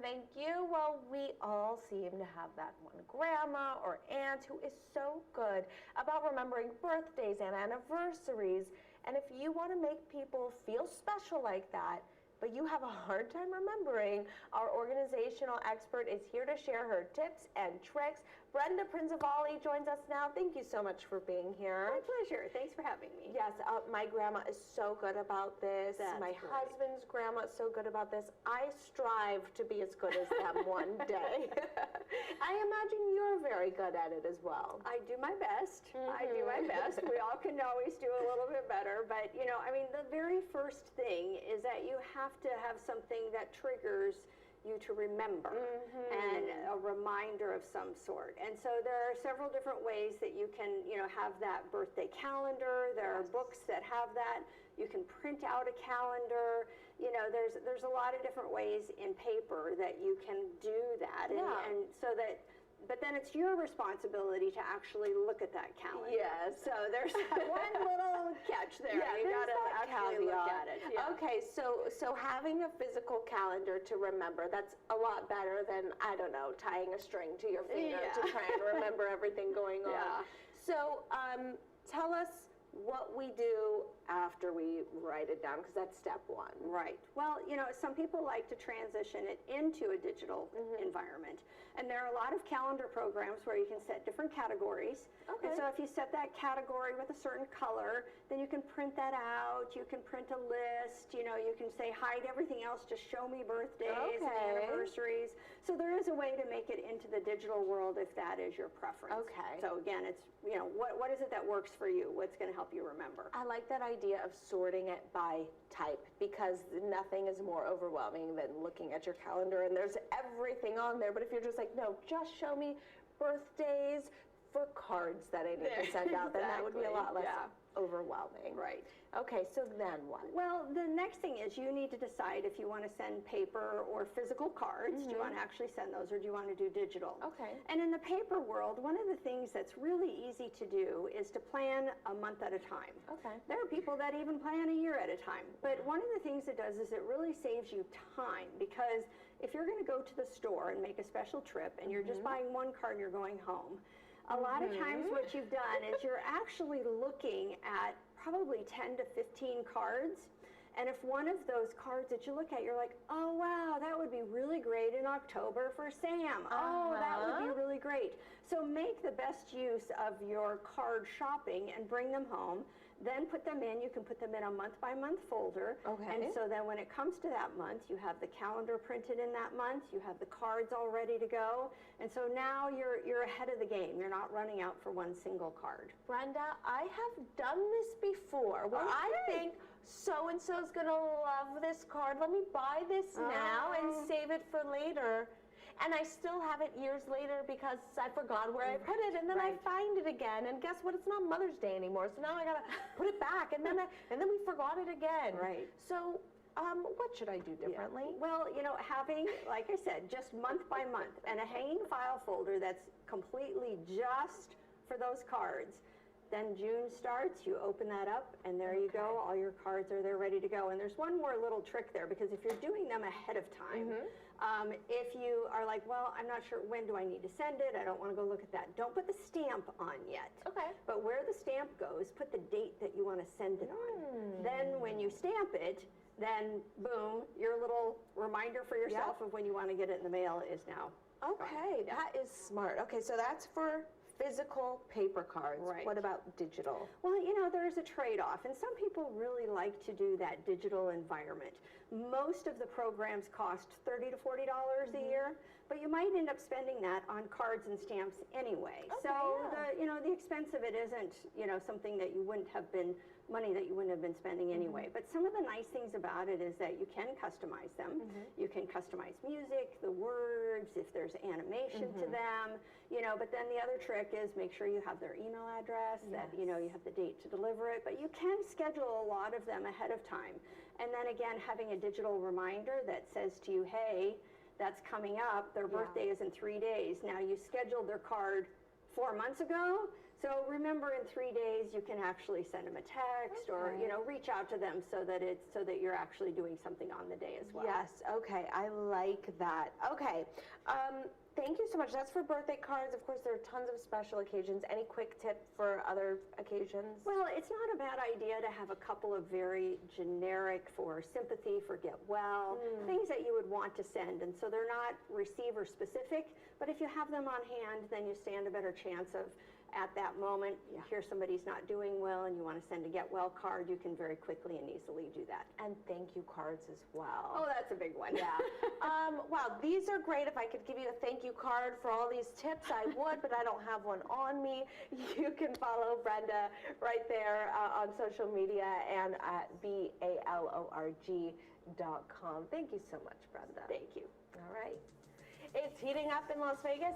thank you. Well, we all seem to have that one grandma or aunt who is so good about remembering birthdays and anniversaries. And if you want to make people feel special like that, but you have a hard time remembering, our organizational expert is here to share her tips and tricks. Brenda Principali joins us now. Thank you so much for being here. My pleasure. Thanks for having me. Yes, my grandma is so good about this. My husband's grandma is so good about this. I strive to be as good as them one day. I imagine you're very good at it as well. I do my best. I do my best. We all can always do a little bit better. But, you know, I mean, the very first thing is that you have to have something that triggers you to remember and a reminder of some sort. And so there are several different ways that you can, you know, have that birthday calendar. There are books that have that. You can print out a calendar. You know, there's a lot of different ways in paper that you can do that. And so that, but then it's your responsibility to actually look at that calendar. Yes. So there's one little catch there. Yeah, you got to actually look at it. Yeah. Okay, so having a physical calendar to remember, that's a lot better than, I don't know, tying a string to your finger to try and remember everything going on. So tell us what we do after we write it down, because that's step one. Right. Well, you know, some people like to transition it into a digital environment. And there are a lot of calendar programs where you can set different categories. Okay. And so if you set that category with a certain color, then you can print that out. You can print a list. You know, you can say, hide everything else, just show me birthdays and anniversaries. So there is a way to make it into the digital world if that is your preference. Okay. So again, it's, you know, what is it that works for you? What's going to help you remember? I like that idea of sorting it by type, because nothing is more overwhelming than looking at your calendar and there's everything on there. But if you're just like, no, just show me birthdays for cards that I need to send out, then that would be a lot less overwhelming. Right. Okay, so then what? Well, the next thing is you need to decide if you want to send paper or physical cards. Do you want to actually send those, or do you want to do digital? Okay. And in the paper world, one of the things that's really easy to do is to plan a month at a time. Okay. There are people that even plan a year at a time. But one of the things it does is it really saves you time, because if you're going to go to the store and make a special trip and you're just buying one card and you're going home, a lot of times what you've done is you're actually looking at probably 10 to 15 cards. And if one of those cards that you look at, you're like, oh, wow, that would be really great in October for Sam. Oh, that would be really great. So make the best use of your card shopping and bring them home. Then put them in. You can put them in a month-by-month folder. Okay. And so then when it comes to that month, you have the calendar printed in that month. You have the cards all ready to go. And so now you're ahead of the game. You're not running out for one single card. Brenda, I have done this before where I think so-and-so's going to love this card. Let me buy this now and save it for later. And I still have it years later because I forgot where I put it, and then I find it again. And guess what? It's not Mother's Day anymore, so now I gotta put it back, and then we forgot it again. Right. So, what should I do differently? Well, you know, having, like I said, just month by month, and a hanging file folder that's completely just for those cards. Then June starts, you open that up, and there you go, all your cards are there ready to go. And there's one more little trick there, because if you're doing them ahead of time, if you are like, well, I'm not sure, when do I need to send it? I don't want to go look at that. Don't put the stamp on yet. Okay. But where the stamp goes, put the date that you want to send it on. Then when you stamp it, then boom, your little reminder for yourself of when you want to get it in the mail is now. Okay, that is smart. Okay, so that's for physical paper cards. Right. What about digital? Well, you know, there's a trade-off, and some people really like to do that digital environment. Most of the programs cost $30 to $40 a year, but you might end up spending that on cards and stamps anyway. Okay, so the expense of it isn't, you know, something that you wouldn't have been, money that you wouldn't have been spending anyway. But some of the nice things about it is that you can customize them. You can customize music, the words, if there's animation to them, you know, but then the other trick is make sure you have their email address, that, you know, you have the date to deliver it, but you can schedule a lot of them ahead of time. And then again, having a digital reminder that says to you, hey, that's coming up, their birthday is in 3 days. Now you scheduled their card 4 months ago, So remember, in 3 days, you can actually send them a text or, Okay. reach out to them so that you're actually doing something on the day as well. Yes, okay, I like that. Okay, thank you so much. That's for birthday cards. Of course, there are tons of special occasions. Any quick tip for other occasions? Well, it's not a bad idea to have a couple of very generic for sympathy, for get well, things that you would want to send. And so they're not receiver specific, but if you have them on hand, then you stand a better chance of, at that moment, you hear somebody's not doing well and you want to send a get well card, you can very quickly and easily do that. And thank you cards as well. Oh, that's a big one. Yeah. Wow, these are great. If I could give you a thank you card for all these tips, I would, but I don't have one on me. You can follow Brenda right there on social media and at BALORG.com. Thank you so much, Brenda. Thank you. All right. It's heating up in Las Vegas.